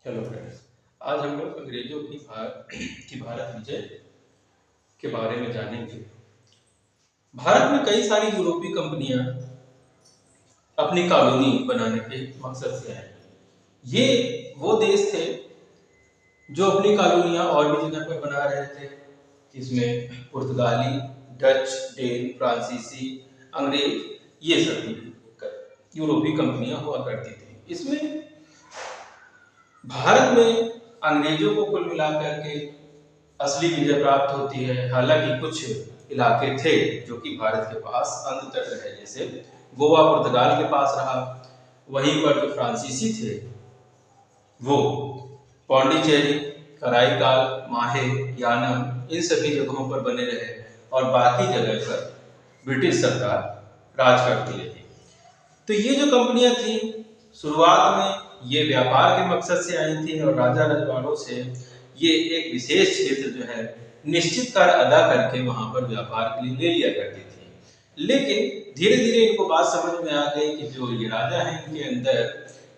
Hello friends. आज हम लोग अंग्रेजों की भारत विजय के बारे में जानेंगे। भारत में कई सारी यूरोपीय कंपनियां अपनी कॉलोनी बनाने के मकसद से आई। ये वो देश थे जो अपनी कॉलोनियां और भी जगह पर बना रहे थे। इसमें पुर्तगाली, डच, डेन, फ्रांसीसी, अंग्रेज ये सभी यूरोपीय कंपनियां हुआ करती थी। इसमें भारत में अंग्रेजों को कुल मिलाकर के असली विजय प्राप्त होती है। हालांकि कुछ इलाके थे जो कि भारत के पास अंत तक रहे, जैसे गोवा पुर्तगाल के पास रहा। वहीं पर जो फ्रांसीसी थे वो पौंडीचेरी, कराईकाल, माहे, यानम इन सभी जगहों पर बने रहे और बाकी जगह पर ब्रिटिश सरकार राज करती रही। तो ये जो कंपनियां थी शुरुआत में ये व्यापार के मकसद से आई थी और राजा रजवाड़ों से ये एक विशेष क्षेत्र जो है निश्चित कर अदा करके वहां पर व्यापार के लिए ले लिया करती थी। लेकिन धीरे धीरे इनको बात समझ में आ गई कि जो ये राजा है इनके अंदर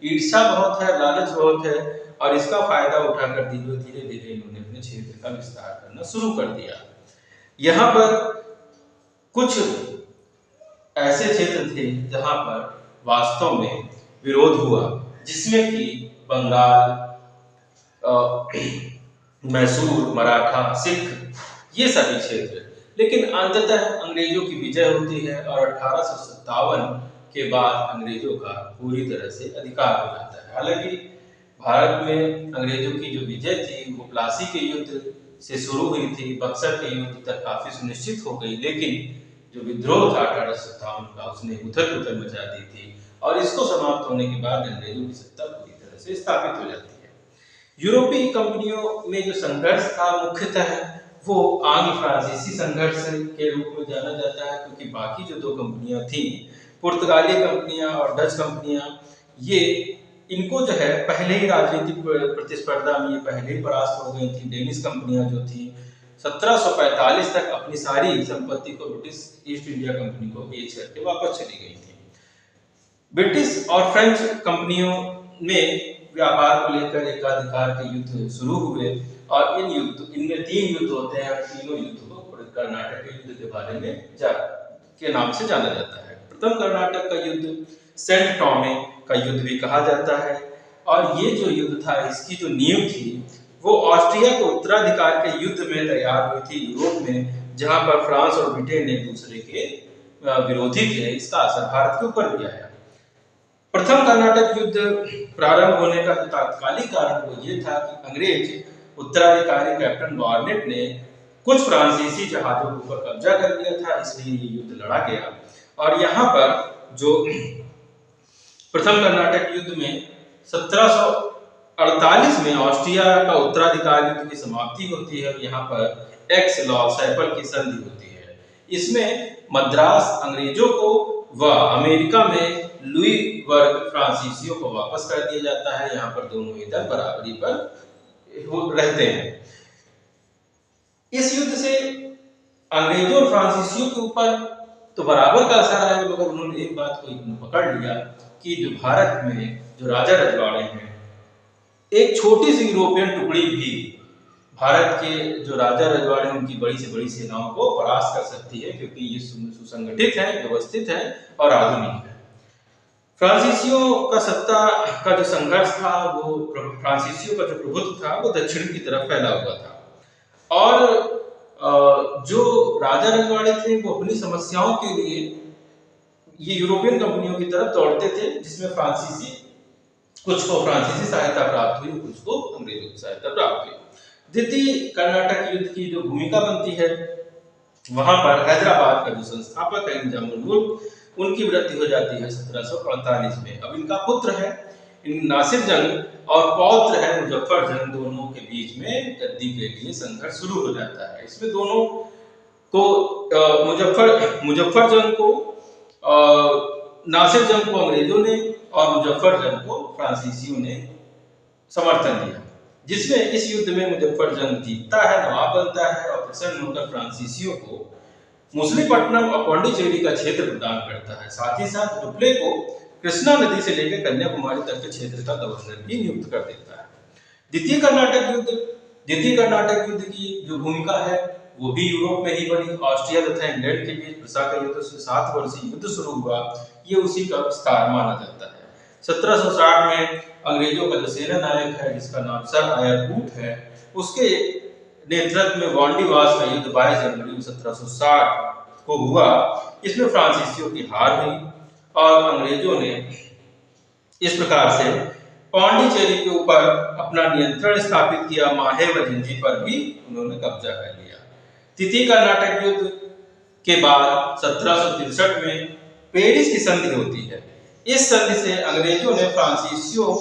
ईर्ष्या बहुत है, लालच बहुत है और इसका फायदा उठाकर धीरे धीरे इन्होंने अपने क्षेत्र का विस्तार करना शुरू कर दिया। यहाँ पर कुछ ऐसे क्षेत्र थे जहां पर वास्तव में विरोध हुआ, जिसमें कि बंगाल, मैसूर, मराठा, सिख ये सभी क्षेत्र। लेकिन अंततः अंग्रेजों की विजय होती है और 1857 के बाद अंग्रेजों का पूरी तरह से अधिकार हो जाता है। हालांकि भारत में अंग्रेजों की जो विजय थी वो प्लासी के युद्ध से शुरू हुई थी, बक्सर के युद्ध तक काफी सुनिश्चित हो गई, लेकिन जो विद्रोह था 1857 का उसने उथल पुथल मचा दी थी और इसको समाप्त होने के बाद अंग्रेजों की सत्ता पूरी तरह से स्थापित हो जाती है। यूरोपीय कंपनियों में जो संघर्ष था मुख्यतः वो आंग्ल फ्रांसीसी संघर्ष के रूप में जाना जाता है, क्योंकि बाकी जो दो कंपनियां थी, पुर्तगाली कंपनियां और डच कंपनियां, ये इनको जो है पहले ही राजनीतिक प्रतिस्पर्धा में ये पहले ही परास्त हो गई थी। डेनिश कंपनियां जो थी 1745 तक अपनी सारी संपत्ति को ब्रिटिश ईस्ट इंडिया कंपनी को बेच करके वापस चली गई थी। ब्रिटिश और फ्रेंच कंपनियों में व्यापार को लेकर एकाधिकार के युद्ध शुरू हुए और इनमें 3 युद्ध होते हैं और तीनों युद्ध को कर्नाटक के युद्ध के बारे में के नाम से जाना जाता है। प्रथम कर्नाटक का युद्ध सेंट टॉमे का युद्ध भी कहा जाता है और ये जो युद्ध था इसकी जो नींव थी वो ऑस्ट्रिया के उत्तराधिकार के युद्ध में तैयार हुई थी यूरोप में, जहां पर फ्रांस और ब्रिटेन एक दूसरे के विरोधी थे। इसका असर भारत के ऊपर भी आया। प्रथम कर्नाटक युद्ध प्रारंभ होने का तात्कालिक कारण वो ये था कि अंग्रेज उत्तराधिकारी कैप्टन बार्नेट ने कुछ फ्रांसीसी जहाजों के ऊपर कब्जा कर लिया था, इसलिए ये युद्ध लड़ा गया। और यहाँ पर जो प्रथम कर्नाटक युद्ध में 1748 में ऑस्ट्रिया का उत्तराधिकार युद्ध की समाप्ति होती है। यहाँ पर एक्स लॉ सैपल की संधि होती है। इसमें मद्रास अंग्रेजों को व अमेरिका में लुई वर्ग फ्रांसीसियों को वापस कर दिया जाता है। यहाँ पर दोनों ही दल बराबरी पर रहते हैं। इस युद्ध से अंग्रेजों और फ्रांसीसियों के ऊपर तो बराबर का असर आया, मगर उन्होंने एक बात को पकड़ लिया कि जो भारत में जो राजा रजवाड़े हैं, एक छोटी सी यूरोपियन टुकड़ी भी भारत के जो राजा रजवाड़े उनकी बड़ी से बड़ी सेनाओं को परास्त कर सकती है, क्योंकि ये सुसंगठित है, व्यवस्थित है और आधुनिक है। फ्रांसीसियों का सत्ता का जो संघर्ष था वो फ्रांसीसियों का जो प्रभुत्व था वो दक्षिण की तरफ फैला हुआ था और जो राजा रजवाड़े थे वो अपनी समस्याओं के लिए ये यूरोपियन कंपनियों की तरफ दौड़ते थे, जिसमें कुछ को फ्रांसीसी सहायता प्राप्त हुई, कुछ को अंग्रेजों की सहायता प्राप्त हुई। द्वितीय कर्नाटक युद्ध की जो भूमिका बनती है वहां पर हैदराबाद का जो संस्थापक है निजामुल मुल्क, उनकी मृत्यु हो जाती है 1748 में। अब इनका पुत्र है नासिर जंग और पौत्र है मुजफ्फर जंग, दोनों के बीच में गद्दी के लिए संघर्ष शुरू हो जाता है। इसमें दोनों को मुजफ्फर जंग को नासिर जंग को अंग्रेजों ने और मुजफ्फर जंग को फ्रांसीसियों ने समर्थन दिया, जिसमें इस युद्ध में मुजफ्फर जंग जीतता है, नवाब बनता है और प्रसन्न होकर फ्रांसीसियों को मुसलीपट्टनम और पौंडीचेरी का क्षेत्र प्रदान करता है। साथ ही साथ डुप्ले को कृष्णा नदी से लेकर कन्याकुमारी तक के क्षेत्र का गवर्नर भी नियुक्त कर देता है। द्वितीय कर्नाटक युद्ध की जो भूमिका है वो भी यूरोप में ही बनी। ऑस्ट्रिया तथा इंग्लैंड के बीच वर्षा का युद्ध से 7 वर्षीय युद्ध शुरू हुआ, ये उसी का विस्तार माना जाता है। 1760 में अंग्रेजों का जो सेना नायक है जिसका नाम सर आयर बूट है, उसके नेतृत्व में वांडीवास का युद्ध 22 जनवरी 1760 को हुआ। इसमें फ्रांसीसियों की हार हुई और अंग्रेजों ने इस प्रकार से पांडिचेरी के ऊपर अपना नियंत्रण स्थापित किया। माहे व झिंझी पर भी उन्होंने कब्जा कर लिया। तृतीय कर्नाटक युद्ध के बाद 1763 में पेरिस की संधि होती है। इस संधि से अंग्रेजों ने फ्रांसीसियों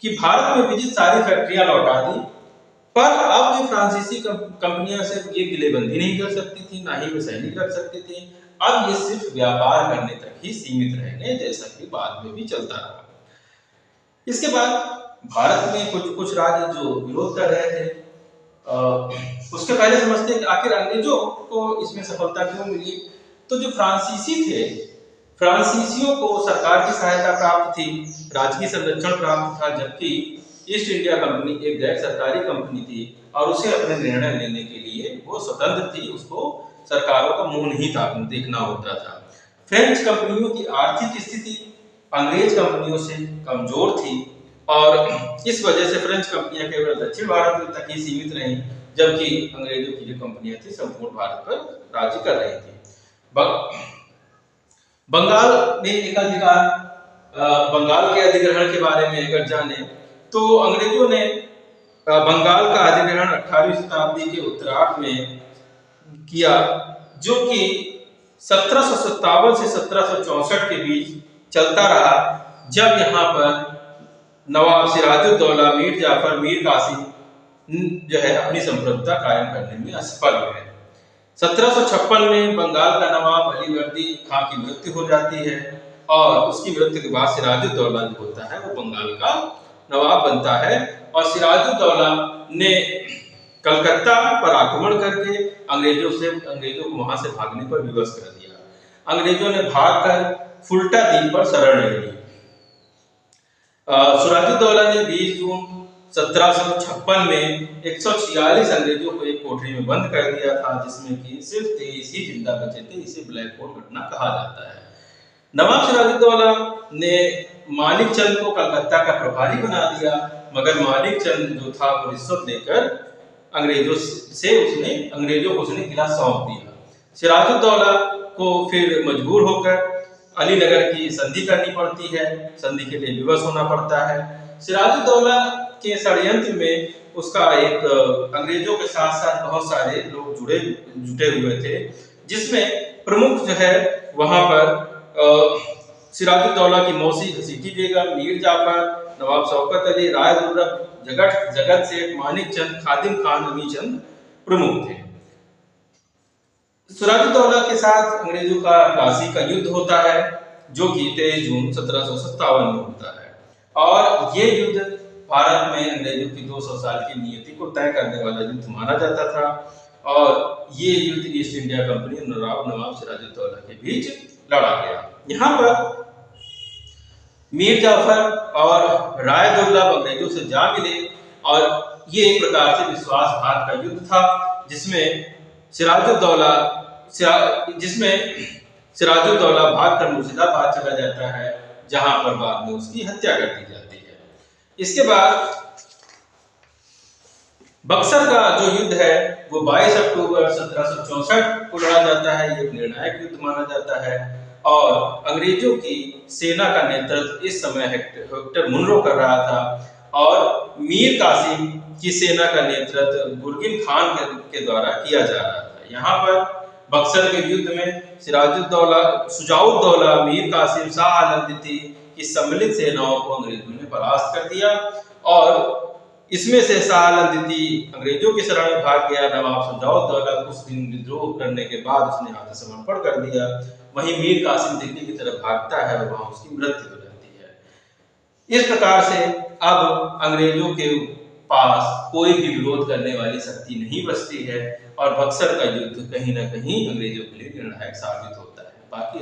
की भारत में विजित सारी फैक्ट्रियां लौटा दी, पर अब ये फ्रांसीसी कंपनियां से ये गिलेबंदी नहीं कर सकती थी, ना ही वे सैनिक रख सकती थी। अब ये सिर्फ व्यापार करने तक ही सीमित रहने, जैसा कि बाद में भी चलता रहा। इसके बाद भारत में कुछ राज्य जो विरोध कर रहे थे, उसके पहले समझते हैं कि आखिर अंग्रेजों को इसमें सफलता क्यों मिली। तो जो फ्रांसीसी थे, फ्रांसीसियों को सरकार की सहायता प्राप्त थी, राजकीय संरक्षण प्राप्त था, जबकि ईस्ट इंडिया कंपनी एक गैर सरकारी कंपनी थी और उसे अपने निर्णय लेने के लिए वो स्वतंत्र थी, उसको सरकारों का मुंह नहीं था देखना होता था। फ्रेंच कंपनियों की आर्थिक स्थिति अंग्रेज कंपनियों से कमजोर थी और इस वजह से फ्रेंच कंपनियां केवल दक्षिण भारत तक ही सीमित रहीं, जबकि अंग्रेजों की जो कंपनियां थी संपूर्ण भारत पर राज्य कर रही थी। बंगाल में एकाधिकार, बंगाल के अधिग्रहण के बारे में अगर जाने तो अंग्रेजों ने बंगाल का अधिग्रहण 18वीं शताब्दी के उत्तरार्ध में किया, जो कि 1757 से 1764 के बीच चलता रहा, जब यहाँ पर नवाब सिराजुद्दौला मीर जाफर मीर कासिम जो है अपनी संप्रभुता कायम करने में असफल हुए। 1756 में बंगाल का नवाब अलीवर्दी खां की मृत्यु हो जाती है और उसकी मृत्यु के बाद सिराजुद्दौला जो होता है वो बंगाल का नवाब बनता है और सिराजुद्दौला ने कलकत्ता पर आक्रमण करके अंग्रेजों को वहां से भागने पर विवश कर दिया। अंग्रेजों ने भागकर फुल्टा द्वीप पर शरण ले ली। सिराजुद्दौला ने 20 जून 1756 में 146 अंग्रेजों को एक कोठरी में बंद कर दिया था, जिसमें कि सिर्फ 23 ही जिंदा बचे थे। इसे ब्लैक होल घटना कहा जाता है। नवाब सिराजुद्दौला ने मानिक चंद को कलकत्ता का प्रभारी बना दिया, मगर मानिक चंद जो था वो रिश्वत देकर अंग्रेजों को उसने किला सौंप दिया। सिराजुद्दौला को फिर मजबूर होकर अलीनगर की संधि करनी पड़ती है, संधि के लिए विवश होना पड़ता है। सिराजुद्दौला के षड्यंत्र में उसका एक अंग्रेजों के साथ साथ बहुत सारे लोग जुटे हुए थे, जिसमें प्रमुख जो है वहां पर सिराजुद्दौला की मौसी घसीटी बेगम, मीर जाफर, नवाब शौकत अली, राय दुर्लभ, जगत सेठ, मानिक चंद, खादिम खान, अमीचंद प्रमुख थे। सिराजुद्दौला के साथ अंग्रेजों का प्लासी का युद्ध होता है, जो कि 23 जून 1757 में होता है और ये युद्ध भारत में अंग्रेजों की 200 साल की नियति को तय करने वाला युद्ध माना जाता था और ये युद्ध ईस्ट इंडिया कंपनी और नवाब सिराजुद्दौला के बीच लड़ा गया। यहाँ पर मीर जाफर और राय दुर्लभ अंग्रेजों से जा मिले और ये एक प्रकार से विश्वासघात का युद्ध था, जिसमें सिराजुद्दौला भागकर मुर्शिदाबाद चला जाता है, जहां पर बाद में उसकी हत्या कर दी जाती है। इसके बाद बक्सर का जो युद्ध है वो 22 अक्टूबर 1764 को लड़ा जाता है। ये एक निर्णायक युद्ध माना जाता है और अंग्रेजों की सेना का नेतृत्व इस समय हेक्टर मुनरो कर रहा था और मीर कासिम की सेना का नेतृत्व गुरगिन खान के द्वारा किया जा रहा था। यहाँ पर बक्सर के युद्ध में शुजाउद्दौला, मीर कासिम, शाह आलम द्वितीय की सम्मिलित सेनाओं को अंग्रेजों ने परास्त कर दिया और इसमें से शाह आलम द्वितीय अंग्रेजों की शरण में भाग गया। नवाब शुजाउद्दौला कुछ दिन विद्रोह करने के बाद उसने आत्मसमर्पण कर दिया। वहीं मीर कासिम दिल्ली की तरफ भागता है और वहां उसकी मृत्यु हो जाती है। इस प्रकार से अब अंग्रेजों के पास कोई भी विरोध करने वाली शक्ति नहीं बचती है और बक्सर का युद्ध कहीं ना कहीं अंग्रेजों के लिए निर्णायक साबित होता है। बाकी